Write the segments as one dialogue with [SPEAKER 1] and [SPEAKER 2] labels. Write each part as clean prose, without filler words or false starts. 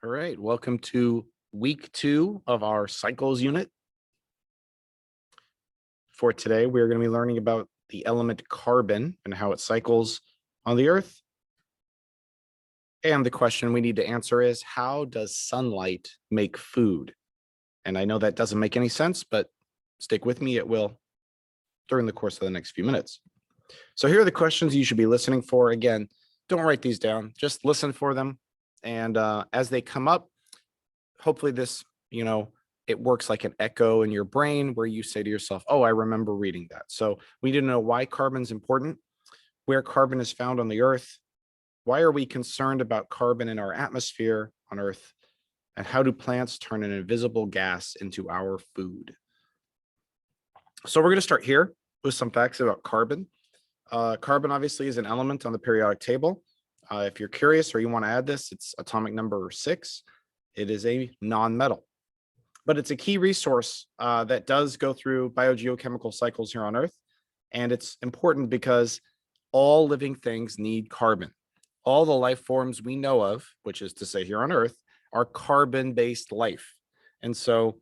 [SPEAKER 1] All right, welcome to week 2 of our cycles unit. For today, we're going to be learning about the element carbon and how it cycles on the Earth. And the question we need to answer is, how does sunlight make food? And I know that doesn't make any sense, but stick with me, it will during the course of the next few minutes. So here are the questions you should be listening for. Again, don't write these down, just listen for them. And as they come up, hopefully this, it works like an echo in your brain where you say to yourself, oh, I remember reading that. So we need to know why carbon's important, where carbon is found on the Earth, why are we concerned about carbon in our atmosphere on Earth, and how do plants turn an invisible gas into our food? So we're going to start here with some facts about carbon. Carbon obviously is an element on the periodic table. If you're curious or you want to add this, it's atomic number 6. It is a non-metal, but it's a key resource that does go through biogeochemical cycles here on Earth. And it's important because all living things need carbon. All the life forms we know of, which is to say here on Earth, are carbon-based life. And so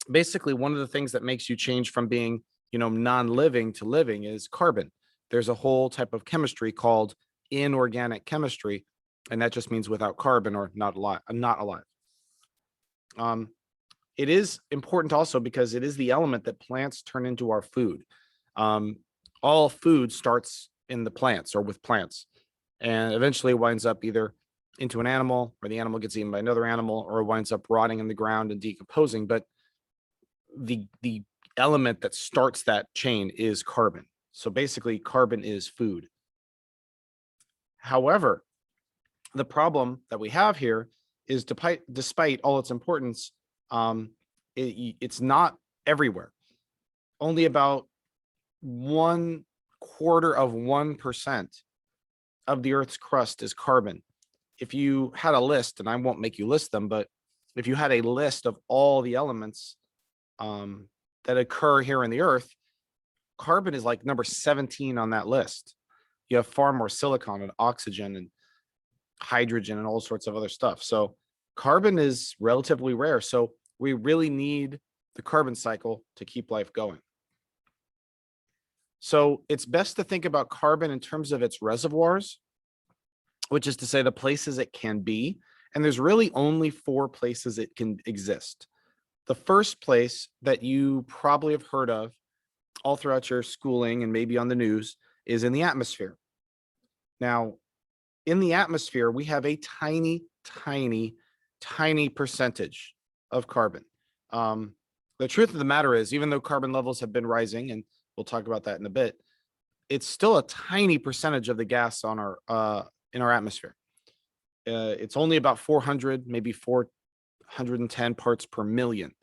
[SPEAKER 1] basically one of the things that makes you change from being, non-living to living is carbon. There's a whole type of chemistry called inorganic chemistry, and that just means without carbon or not alive. It is important also because it is the element that plants turn into our food. All food starts in the plants or with plants, and eventually winds up either into an animal, or the animal gets eaten by another animal, or winds up rotting in the ground and decomposing. But the element that starts that chain is carbon. So basically, carbon is food. However, the problem that we have here is despite all its importance, it's not everywhere. Only about 1/4% of the Earth's crust is carbon. If you had a list, and I won't make you list them, but if you had a list of all the elements that occur here in the Earth, carbon is like number 17 on that list. You have far more silicon and oxygen and hydrogen and all sorts of other stuff. So carbon is relatively rare. So we really need the carbon cycle to keep life going. So it's best to think about carbon in terms of its reservoirs, which is to say the places it can be. And there's really only 4 places it can exist. The first place that you probably have heard of all throughout your schooling and maybe on the news is in the atmosphere. Now, in the atmosphere, we have a tiny, tiny, tiny percentage of carbon. The truth of the matter is, even though carbon levels have been rising, and we'll talk about that in a bit, it's still a tiny percentage of the gas on our in our atmosphere. It's only about 400, maybe 410 parts per million.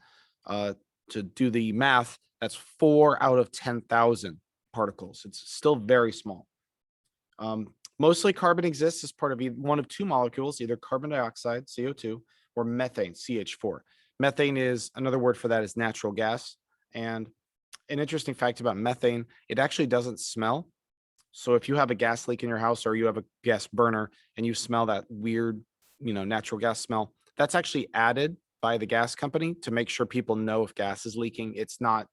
[SPEAKER 1] To do the math, that's 4 out of 10,000 particles. It's still very small. Mostly carbon exists as part of one of 2 molecules, either carbon dioxide, CO2, or methane, CH4. Methane is another word for that is natural gas. And an interesting fact about methane, it actually doesn't smell. So if you have a gas leak in your house or you have a gas burner and you smell that weird, natural gas smell, that's actually added by the gas company to make sure people know if gas is leaking. It's not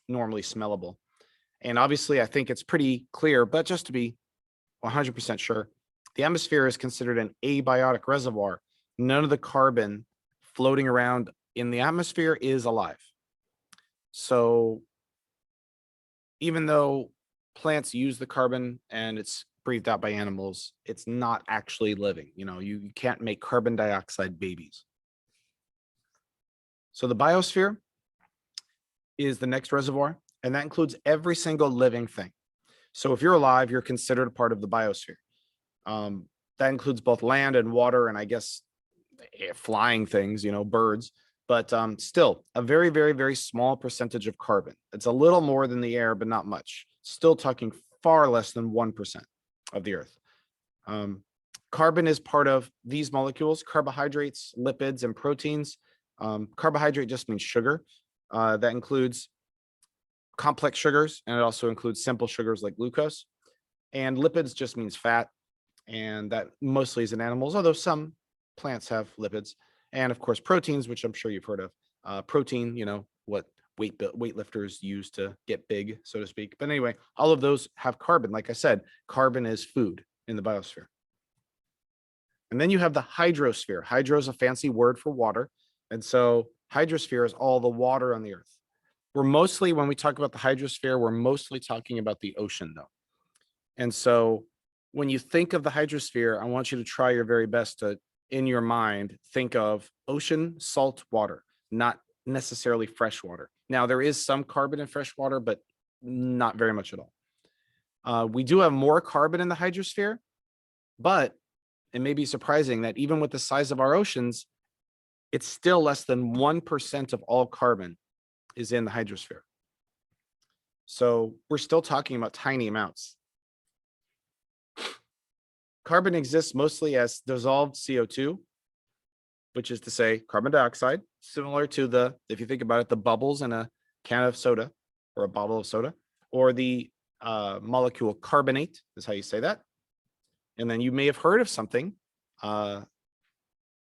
[SPEAKER 1] normally smellable. And obviously, I think it's pretty clear, but just to be 100% sure, the atmosphere is considered an abiotic reservoir. None of the carbon floating around in the atmosphere is alive. So even though plants use the carbon and it's breathed out by animals, it's not actually living. You can't make carbon dioxide babies. So the biosphere is the next reservoir, and that includes every single living thing. So if you're alive, you're considered a part of the biosphere. That includes both land and water, and I guess flying things, birds, but still a very, very, very small percentage of carbon. It's a little more than the air, but not much. Still talking far less than 1% of the Earth. Carbon is part of these molecules: carbohydrates, lipids, and proteins. Carbohydrate just means sugar. That includes complex sugars, and it also includes simple sugars like glucose. And lipids just means fat, and that mostly is in animals, although some plants have lipids, and of course proteins, which I'm sure you've heard of. Protein, what weightlifters use to get big, so to speak. But anyway, all of those have carbon. Like I said, carbon is food in the biosphere. And then you have the hydrosphere. Hydro is a fancy word for water. And so hydrosphere is all the water on the earth. When we talk about the hydrosphere, we're mostly talking about the ocean, though. And so when you think of the hydrosphere, I want you to try your very best to, in your mind, think of ocean, salt water, not necessarily fresh water. Now, there is some carbon in fresh water, but not very much at all. We do have more carbon in the hydrosphere, but it may be surprising that even with the size of our oceans, it's still less than 1% of all carbon is in the hydrosphere. So we're still talking about tiny amounts. Carbon exists mostly as dissolved CO2, which is to say carbon dioxide, similar to if you think about it, the bubbles in a can of soda or a bottle of soda, or the molecule carbonate is how you say that. And then you may have heard of something that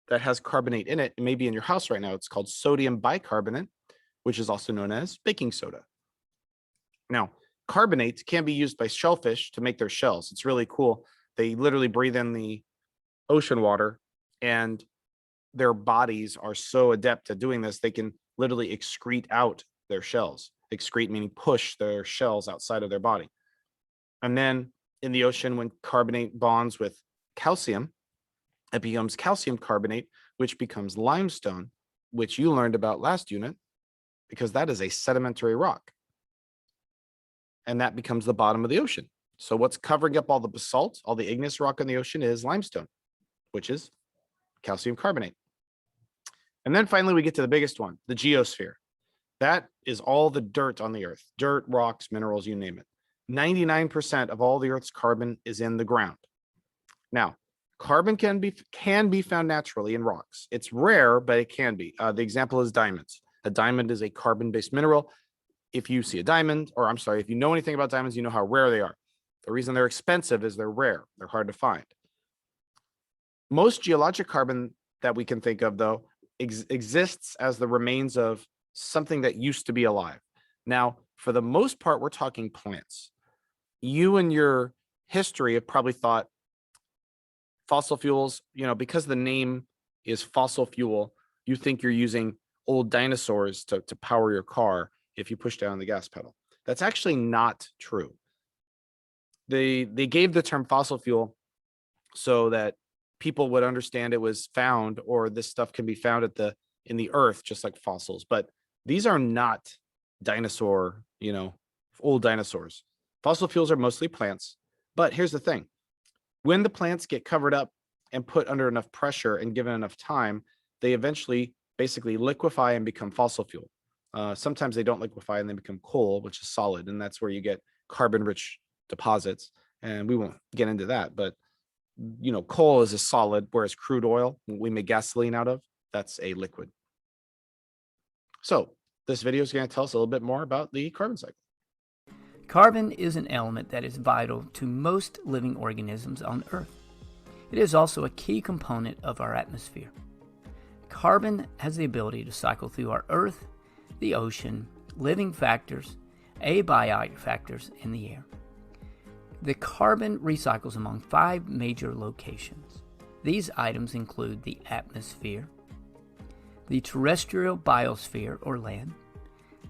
[SPEAKER 1] has carbonate in it. It may be in your house right now. It's called sodium bicarbonate, which is also known as baking soda. Now, carbonate can be used by shellfish to make their shells. It's really cool. They literally breathe in the ocean water, and their bodies are so adept at doing this, they can literally excrete out their shells. Excrete meaning push their shells outside of their body. And then in the ocean, when carbonate bonds with calcium, it becomes calcium carbonate, which becomes limestone, which you learned about last unit, because that is a sedimentary rock. And that becomes the bottom of the ocean. So what's covering up all the basalt, all the igneous rock in the ocean is limestone, which is calcium carbonate. And then finally, we get to the biggest one, the geosphere. That is all the dirt on the earth, dirt, rocks, minerals, you name it. 99% of all the earth's carbon is in the ground. Now, carbon can be found naturally in rocks. It's rare, but it can be. The example is diamonds. A diamond is a carbon-based mineral. If you see a diamond, or I'm sorry, if you know anything about diamonds, you know how rare they are. The reason they're expensive is they're rare. They're hard to find. Most geologic carbon that we can think of, though, exists as the remains of something that used to be alive. Now, for the most part, we're talking plants. You in your history have probably thought fossil fuels, because the name is fossil fuel, you think you're using old dinosaurs to power your car if you push down the gas pedal. That's actually not true. They gave the term fossil fuel so that people would understand it was found, or this stuff can be found in the earth, just like fossils. But these are not dinosaur, old dinosaurs. Fossil fuels are mostly plants. But here's the thing. When the plants get covered up and put under enough pressure and given enough time, they eventually basically liquefy and become fossil fuel. Sometimes they don't liquefy and they become coal, which is solid. And that's where you get carbon-rich deposits. And we won't get into that. But, coal is a solid, whereas crude oil, we make gasoline out of, that's a liquid. So this video is going to tell us a little bit more about the carbon cycle.
[SPEAKER 2] Carbon is an element that is vital to most living organisms on Earth. It is also a key component of our atmosphere. Carbon has the ability to cycle through our Earth, the ocean, living factors, abiotic factors, and the air. The carbon recycles among 5 major locations. These items include the atmosphere, the terrestrial biosphere or land,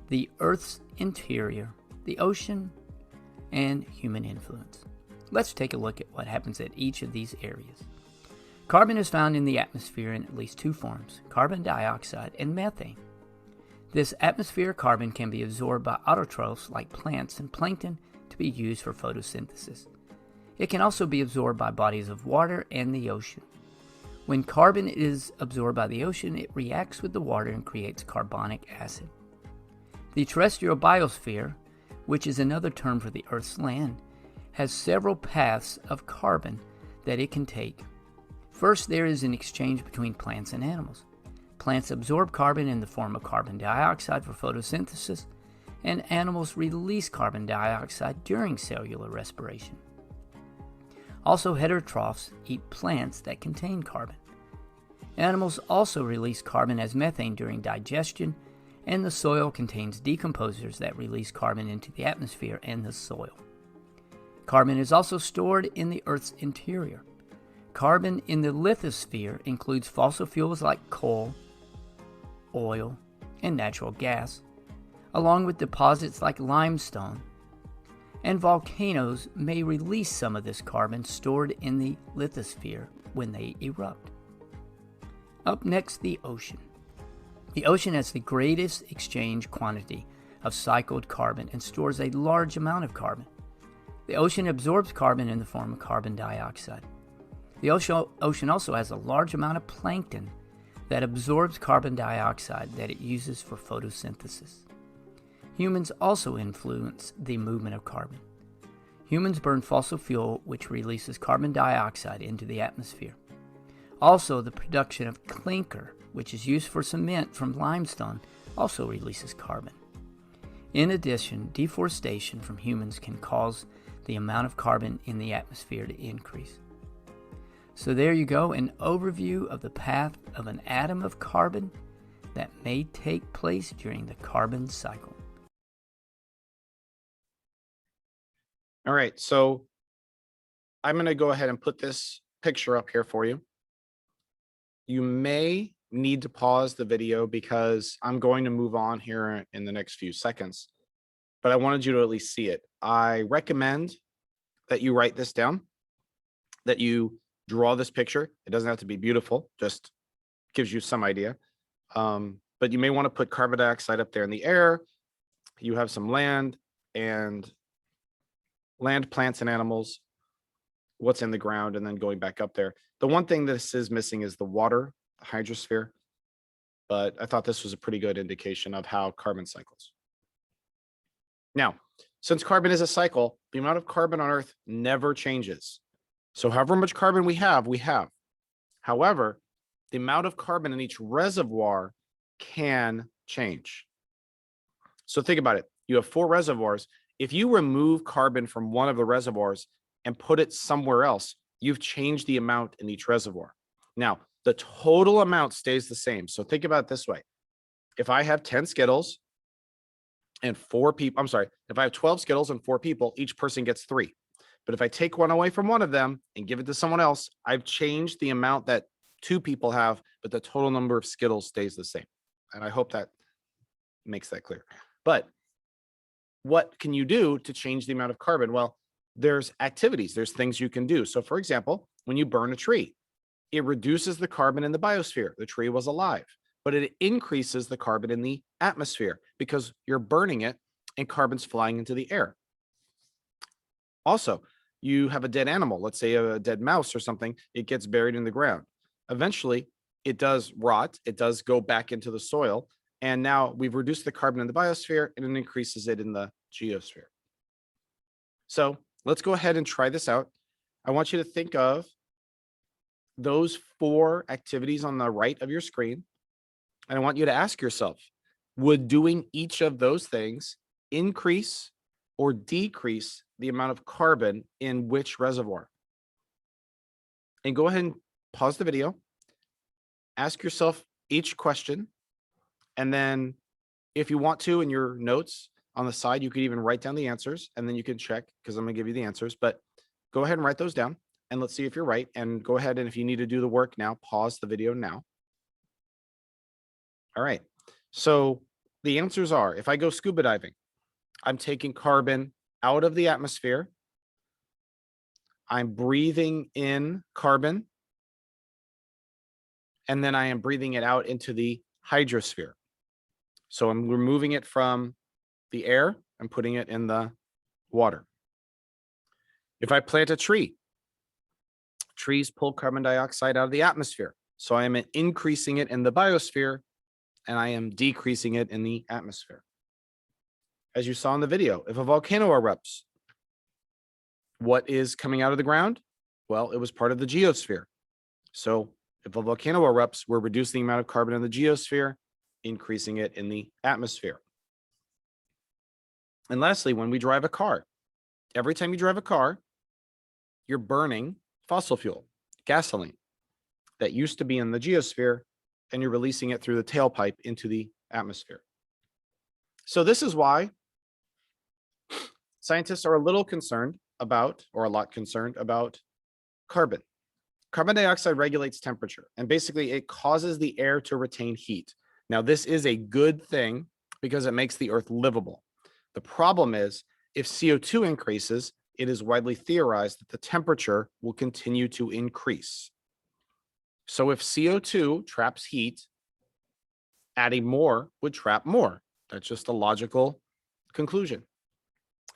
[SPEAKER 2] the Earth's interior, the ocean, and human influence. Let's take a look at what happens at each of these areas. Carbon is found in the atmosphere in at least 2 forms, carbon dioxide and methane. This atmospheric carbon can be absorbed by autotrophs like plants and plankton to be used for photosynthesis. It can also be absorbed by bodies of water and the ocean. When carbon is absorbed by the ocean, it reacts with the water and creates carbonic acid. The terrestrial biosphere, which is another term for the Earth's land, has several paths of carbon that it can take. First, there is an exchange between plants and animals. Plants absorb carbon in the form of carbon dioxide for photosynthesis, and animals release carbon dioxide during cellular respiration. Also, heterotrophs eat plants that contain carbon. Animals also release carbon as methane during digestion, and the soil contains decomposers that release carbon into the atmosphere and the soil. Carbon is also stored in the Earth's interior. Carbon in the lithosphere includes fossil fuels like coal, oil, and natural gas, along with deposits like limestone, and volcanoes may release some of this carbon stored in the lithosphere when they erupt. Up next, the ocean. The ocean has the greatest exchange quantity of cycled carbon and stores a large amount of carbon. The ocean absorbs carbon in the form of carbon dioxide. The ocean also has a large amount of plankton that absorbs carbon dioxide that it uses for photosynthesis. Humans also influence the movement of carbon. Humans burn fossil fuel, which releases carbon dioxide into the atmosphere. Also, the production of clinker, which is used for cement from limestone, also releases carbon. In addition, deforestation from humans can cause the amount of carbon in the atmosphere to increase. So there you go, an overview of the path of an atom of carbon that may take place during the carbon cycle.
[SPEAKER 1] All right, so I'm going to go ahead and put this picture up here for you. You may need to pause the video because I'm going to move on here in the next few seconds, but I wanted you to at least see it. I recommend that you write this down, that you draw this picture. It doesn't have to be beautiful, just gives you some idea. But you may want to put carbon dioxide up there in the air. You have some land, plants, and animals, what's in the ground, and then going back up there. The one thing this is missing is the water, the hydrosphere. But I thought this was a pretty good indication of how carbon cycles. Now, since carbon is a cycle, the amount of carbon on Earth never changes. So however much carbon we have, we have. However, the amount of carbon in each reservoir can change. So think about it. You have 4 reservoirs. If you remove carbon from one of the reservoirs and put it somewhere else, you've changed the amount in each reservoir. Now, the total amount stays the same. So think about it this way. If I have 10 Skittles and 4 people, if I have 12 Skittles and 4 people, each person gets 3. But if I take one away from one of them and give it to someone else, I've changed the amount that 2 people have, but the total number of Skittles stays the same. And I hope that makes that clear. But what can you do to change the amount of carbon? Well, there's activities, there's things you can do. So for example, when you burn a tree, it reduces the carbon in the biosphere. The tree was alive, but it increases the carbon in the atmosphere because you're burning it and carbon's flying into the air. Also, you have a dead animal, let's say a dead mouse or something, it gets buried in the ground. Eventually, it does rot, it does go back into the soil, and now we've reduced the carbon in the biosphere and it increases it in the geosphere. So let's go ahead and try this out. I want you to think of those 4 activities on the right of your screen, and I want you to ask yourself, would doing each of those things increase or decrease the amount of carbon in which reservoir? And go ahead and pause the video, ask yourself each question, and then if you want to, in your notes on the side, you could even write down the answers, and then you can check, because I'm going to give you the answers, but go ahead and write those down, and let's see if you're right, and go ahead, and if you need to do the work now, pause the video now. All right, so the answers are, if I go scuba diving, I'm taking carbon out of the atmosphere. I'm breathing in carbon, and then I am breathing it out into the hydrosphere. So I'm removing it from the air and putting it in the water. If I plant a tree, trees pull carbon dioxide out of the atmosphere. So I am increasing it in the biosphere, and I am decreasing it in the atmosphere. As you saw in the video, if a volcano erupts, what is coming out of the ground? Well, it was part of the geosphere. So if a volcano erupts, we're reducing the amount of carbon in the geosphere, increasing it in the atmosphere. And lastly, when we drive a car, every time you drive a car, you're burning fossil fuel, gasoline. that used to be in the geosphere, and you're releasing it through the tailpipe into the atmosphere. So this is why scientists are a little concerned about, or a lot concerned about, carbon. Carbon dioxide regulates temperature, and basically it causes the air to retain heat. Now, this is a good thing because it makes the Earth livable. The problem is, if CO2 increases, it is widely theorized that the temperature will continue to increase. So if CO2 traps heat, adding more would trap more. That's just a logical conclusion.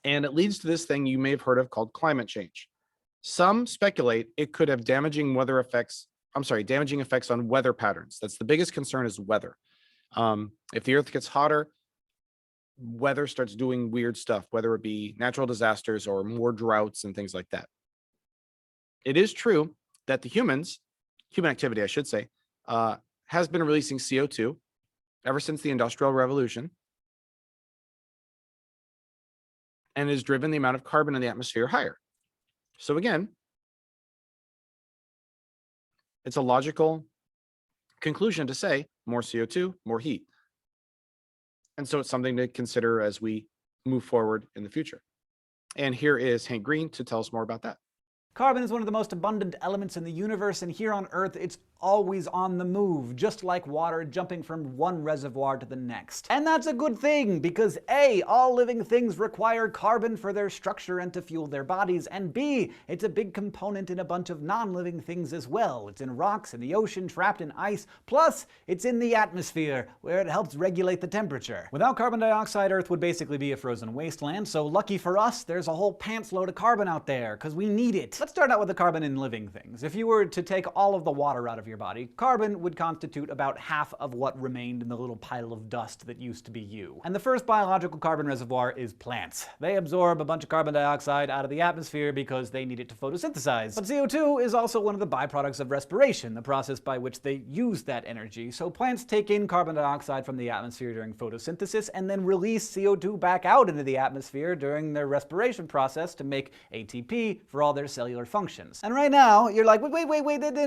[SPEAKER 1] And it leads to this thing you may have heard of called climate change. Some speculate it could have damaging effects on weather patterns. That's the biggest concern, is weather. If the Earth gets hotter, weather starts doing weird stuff, whether it be natural disasters or more droughts and things like that. It is true that the human activity, I should say, has been releasing CO2 ever since the Industrial Revolution, and has driven the amount of carbon in the atmosphere higher. So again, it's a logical conclusion to say more CO2, more heat. And so it's something to consider as we move forward in the future. And here is Hank Green to tell us more about that.
[SPEAKER 3] Carbon is one of the most abundant elements in the universe, and here on Earth it's always on the move, just like water jumping from one reservoir to the next. And that's a good thing, because A, all living things require carbon for their structure and to fuel their bodies, and B, it's a big component in a bunch of non-living things as well. It's in rocks, in the ocean, trapped in ice, plus it's in the atmosphere, where it helps regulate the temperature. Without carbon dioxide, Earth would basically be a frozen wasteland, so lucky for us, there's a whole pants load of carbon out there, because we need it. Let's start out with the carbon in living things. If you were to take all of the water out of your body, carbon would constitute about half of what remained in the little pile of dust that used to be you. And the first biological carbon reservoir is plants. They absorb a bunch of carbon dioxide out of the atmosphere because they need it to photosynthesize. But CO2 is also one of the byproducts of respiration, the process by which they use that energy. So plants take in carbon dioxide from the atmosphere during photosynthesis and then release CO2 back out into the atmosphere during their respiration process to make ATP for all their cellular functions. And right now, you're like, wait,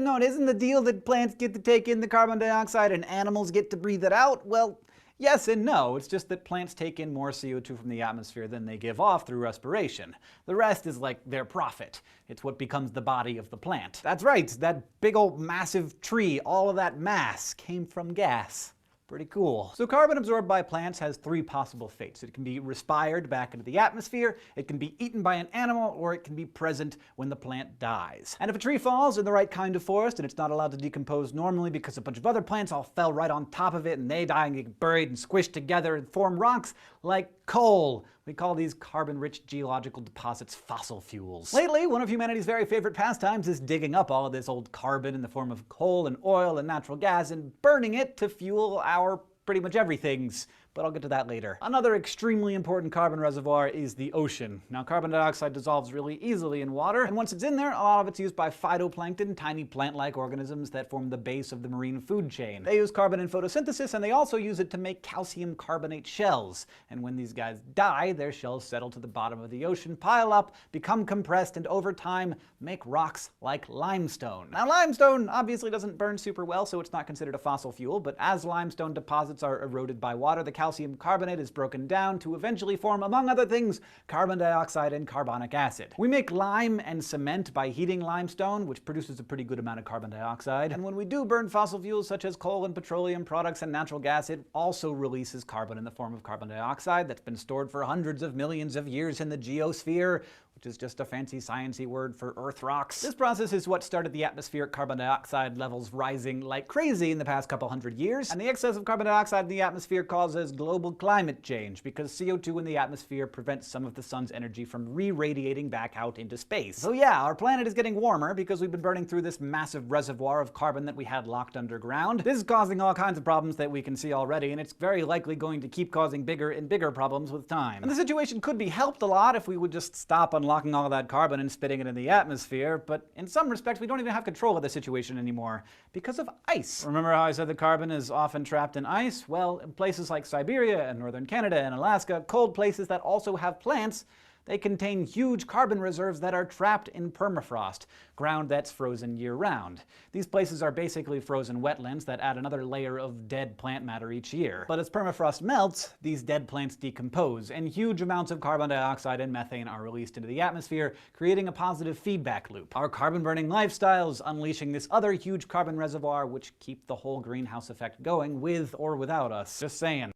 [SPEAKER 3] no, isn't the deal that plants get to take in the carbon dioxide and animals get to breathe it out? Well, yes and no. It's just that plants take in more CO2 from the atmosphere than they give off through respiration. The rest is like their profit. It's what becomes the body of the plant. That's right, that big old massive tree, all of that mass came from gas. Pretty cool. So carbon absorbed by plants has three possible fates. It can be respired back into the atmosphere, it can be eaten by an animal, or it can be present when the plant dies. And if a tree falls in the right kind of forest and it's not allowed to decompose normally because a bunch of other plants all fell right on top of it and they die and get buried and squished together and form rocks like coal. We call these carbon-rich geological deposits fossil fuels. Lately, one of humanity's very favorite pastimes is digging up all of this old carbon in the form of coal and oil and natural gas and burning it to fuel our pretty much everything's. But I'll get to that later. Another extremely important carbon reservoir is the ocean. Now, carbon dioxide dissolves really easily in water, and once it's in there, a lot of it's used by phytoplankton, tiny plant-like organisms that form the base of the marine food chain. They use carbon in photosynthesis, and they also use it to make calcium carbonate shells. And when these guys die, their shells settle to the bottom of the ocean, pile up, become compressed, and over time, make rocks like limestone. Now, limestone obviously doesn't burn super well, so it's not considered a fossil fuel, but as limestone deposits are eroded by water, the calcium carbonate is broken down to eventually form, among other things, carbon dioxide and carbonic acid. We make lime and cement by heating limestone, which produces a pretty good amount of carbon dioxide. And when we do burn fossil fuels such as coal and petroleum products and natural gas, it also releases carbon in the form of carbon dioxide that's been stored for hundreds of millions of years in the geosphere, which is just a fancy sciencey word for Earth rocks. This process is what started the atmospheric carbon dioxide levels rising like crazy in the past couple hundred years, and the excess of carbon dioxide in the atmosphere causes global climate change because CO2 in the atmosphere prevents some of the sun's energy from re-radiating back out into space. So yeah, our planet is getting warmer because we've been burning through this massive reservoir of carbon that we had locked underground. This is causing all kinds of problems that we can see already, and it's very likely going to keep causing bigger and bigger problems with time. And the situation could be helped a lot if we would just stop unlocking all of that carbon and spitting it in the atmosphere, but in some respects we don't even have control of the situation anymore because of ice. Remember how I said that carbon is often trapped in ice? Well, in places like Siberia and northern Canada and Alaska, cold places that also have plants, They contain huge carbon reserves that are trapped in permafrost, ground that's frozen year-round. These places are basically frozen wetlands that add another layer of dead plant matter each year. But as permafrost melts, these dead plants decompose, and huge amounts of carbon dioxide and methane are released into the atmosphere, creating a positive feedback loop. Our carbon-burning lifestyles unleashing this other huge carbon reservoir which keep the whole greenhouse effect going with or without us. Just saying.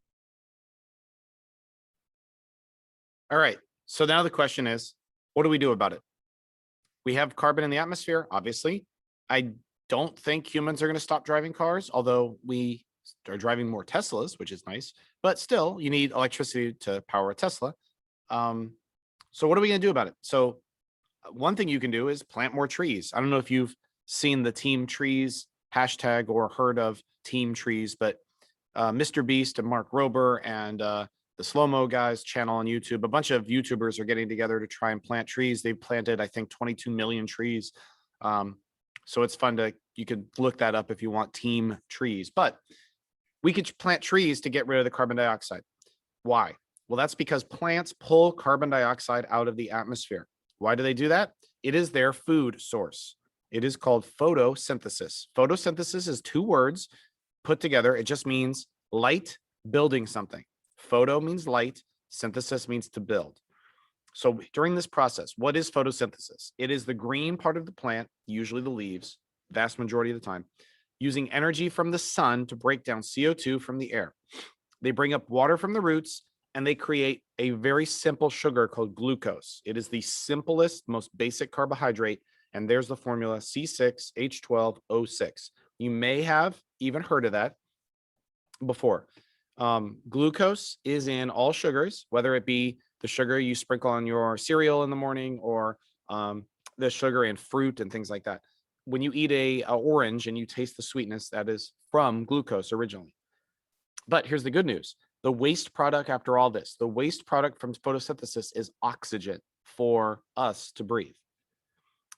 [SPEAKER 1] All right. So now the question is, what do we do about it? We have carbon in the atmosphere, obviously. I don't think humans are going to stop driving cars, although we are driving more Teslas, which is nice. But still, you need electricity to power a Tesla. So what are we going to do about it? So one thing you can do is plant more trees. I don't know if you've seen the Team Trees hashtag or heard of Team Trees, but Mr. Beast and Mark Rober and the Slow-Mo guys channel on YouTube, a bunch of YouTubers are getting together to try and plant trees. They've planted, I think, 22 million trees. So it's fun you could look that up if you want Team Trees. But we could plant trees to get rid of the carbon dioxide. Why? Well, that's because plants pull carbon dioxide out of the atmosphere. Why do they do that? It is their food source. It is called photosynthesis. Photosynthesis is two words put together. It just means light building something. Photo means light, synthesis means to build. So during this process, what is photosynthesis? It is the green part of the plant, usually the leaves, vast majority of the time, using energy from the sun to break down CO2 from the air. They bring up water from the roots and they create a very simple sugar called glucose. It is the simplest, most basic carbohydrate. And there's the formula C6H12O6. You may have even heard of that before. Glucose is in all sugars, whether it be the sugar you sprinkle on your cereal in the morning or the sugar in fruit and things like that. When you eat a orange and you taste the sweetness, that is from glucose originally. But here's the good news. The waste product after all this, the waste product from photosynthesis is oxygen for us to breathe.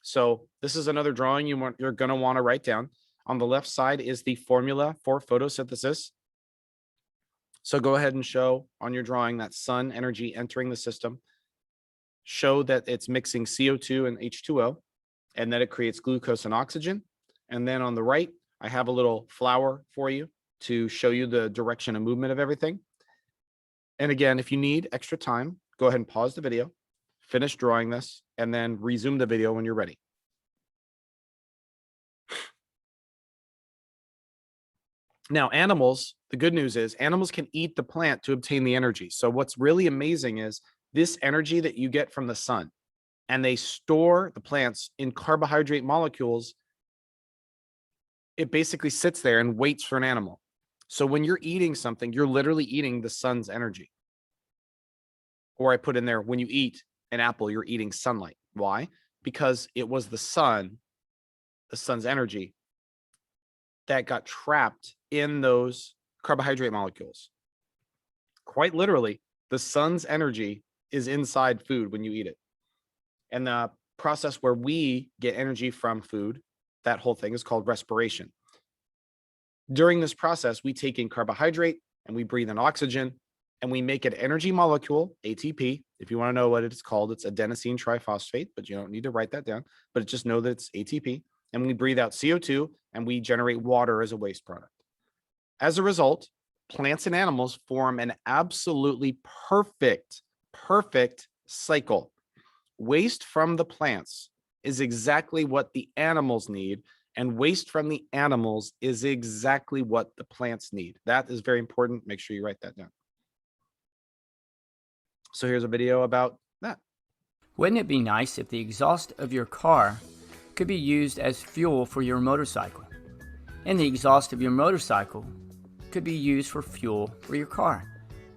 [SPEAKER 1] So this is another drawing you're going to want to write down. On the left side is the formula for photosynthesis. So go ahead and show on your drawing that sun energy entering the system. Show that it's mixing CO2 and H2O and that it creates glucose and oxygen. And then on the right, I have a little flower for you to show you the direction and movement of everything. And again, if you need extra time, go ahead and pause the video, finish drawing this, and then resume the video when you're ready. Now, animals, the good news is animals can eat the plant to obtain the energy. So what's really amazing is this energy that you get from the sun, and they store the plants in carbohydrate molecules. It basically sits there and waits for an animal. So when you're eating something, you're literally eating the sun's energy. Or I put in there, when you eat an apple, you're eating sunlight. Why? Because it was the sun's energy that got trapped in those carbohydrate molecules. Quite literally, the sun's energy is inside food when you eat it. And the process where we get energy from food, that whole thing is called respiration. During this process, we take in carbohydrate and we breathe in oxygen and we make an energy molecule, ATP. If you want to know what it's called, it's adenosine triphosphate, but you don't need to write that down, but just know that it's ATP. And we breathe out CO2 and we generate water as a waste product. As a result, plants and animals form an absolutely perfect cycle. Waste from the plants is exactly what the animals need, and waste from the animals is exactly what the plants need. That is very important. Make sure you write that down. So here's a video about that.
[SPEAKER 2] Wouldn't it be nice if the exhaust of your car could be used as fuel for your motorcycle, and the exhaust of your motorcycle could be used for fuel for your car?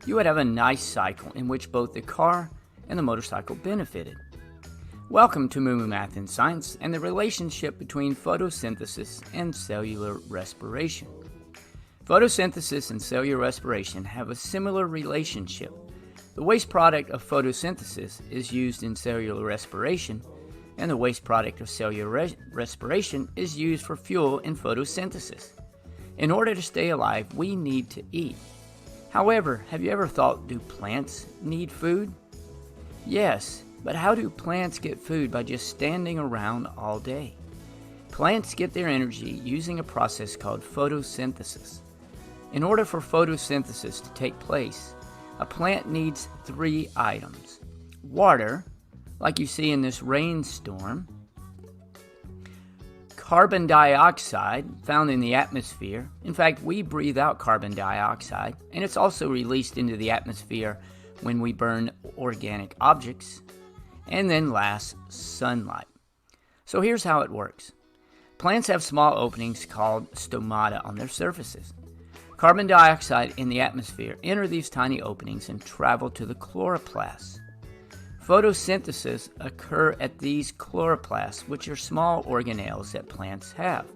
[SPEAKER 2] You would have a nice cycle in which both the car and the motorcycle benefited. Welcome to Moo Moo Math and Science and the relationship between photosynthesis and cellular respiration. Photosynthesis and cellular respiration have a similar relationship. The waste product of photosynthesis is used in cellular respiration, and the waste product of cellular respiration is used for fuel in photosynthesis. In order to stay alive, we need to eat. However, have you ever thought, do plants need food? Yes, But how do plants get food by just standing around all day? Plants get their energy using a process called photosynthesis. In order for photosynthesis to take place, a plant needs 3 items: water, like you see in this rainstorm; carbon dioxide, found in the atmosphere. In fact, we breathe out carbon dioxide, and it's also released into the atmosphere when we burn organic objects. And then last, sunlight. So here's how it works. Plants have small openings called stomata on their surfaces. Carbon dioxide in the atmosphere enter these tiny openings and travel to the chloroplasts. Photosynthesis occurs at these chloroplasts, which are small organelles that plants have.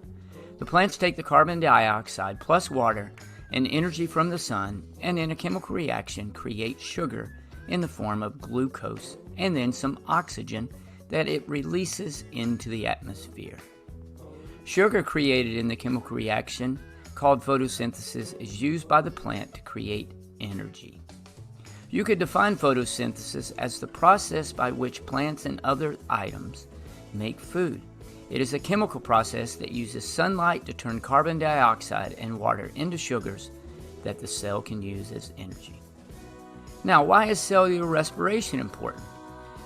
[SPEAKER 2] The plants take the carbon dioxide plus water and energy from the sun, and in a chemical reaction create sugar in the form of glucose and then some oxygen that it releases into the atmosphere. Sugar created in the chemical reaction, called photosynthesis, is used by the plant to create energy. You could define photosynthesis as the process by which plants and other items make food. It is a chemical process that uses sunlight to turn carbon dioxide and water into sugars that the cell can use as energy. Now, why is cellular respiration important?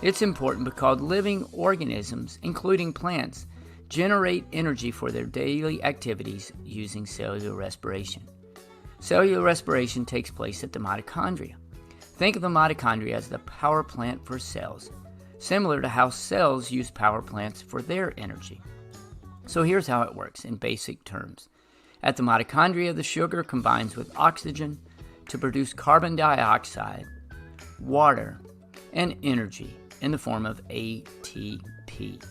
[SPEAKER 2] It's important because living organisms, including plants, generate energy for their daily activities using cellular respiration. Cellular respiration takes place at the mitochondria. Think of the mitochondria as the power plant for cells, similar to how cells use power plants for their energy. So here's how it works in basic terms. At the mitochondria, the sugar combines with oxygen to produce carbon dioxide, water, and energy in the form of ATP.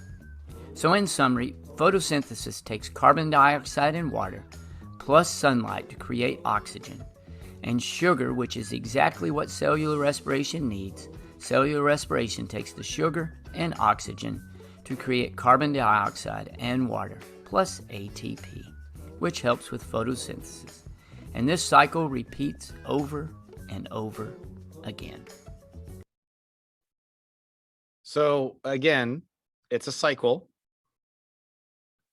[SPEAKER 2] So in summary, photosynthesis takes carbon dioxide and water, plus sunlight to create oxygen, and sugar, which is exactly what cellular respiration needs. Cellular respiration takes the sugar and oxygen to create carbon dioxide and water, plus ATP, which helps with photosynthesis. And this cycle repeats over and over again.
[SPEAKER 1] So again, it's a cycle.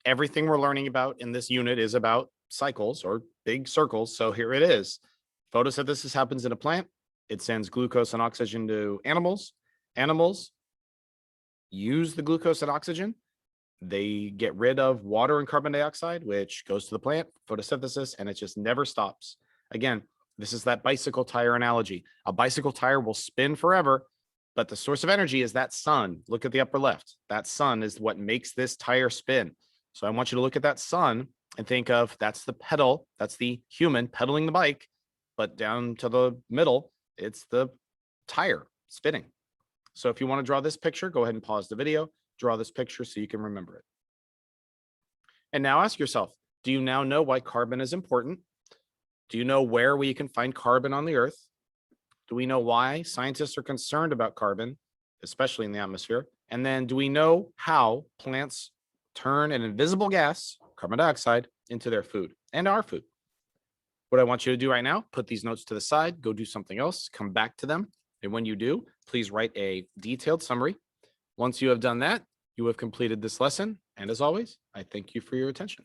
[SPEAKER 1] Everything we're learning about in this unit is about cycles or big circles. So here it is. Photosynthesis happens in a plant. It sends glucose and oxygen to animals. Animals use the glucose and oxygen. They get rid of water and carbon dioxide, which goes to the plant, photosynthesis, and it just never stops. Again, this is that bicycle tire analogy. A bicycle tire will spin forever, but the source of energy is that sun. Look at the upper left. That sun is what makes this tire spin. So I want you to look at that sun and think of that's the pedal, that's the human pedaling the bike, but down to the middle, it's the tire spinning. So if you want to draw this picture, go ahead and pause the video, draw this picture so you can remember it. And now ask yourself, do you now know why carbon is important? Do you know where we can find carbon on the earth? Do we know why scientists are concerned about carbon, especially in the atmosphere? And then do we know how plants turn an invisible gas, carbon dioxide, into their food and our food? What I want you to do right now, put these notes to the side, go do something else, come back to them. And when you do, please write a detailed summary. Once you have done that, you have completed this lesson. And as always, I thank you for your attention.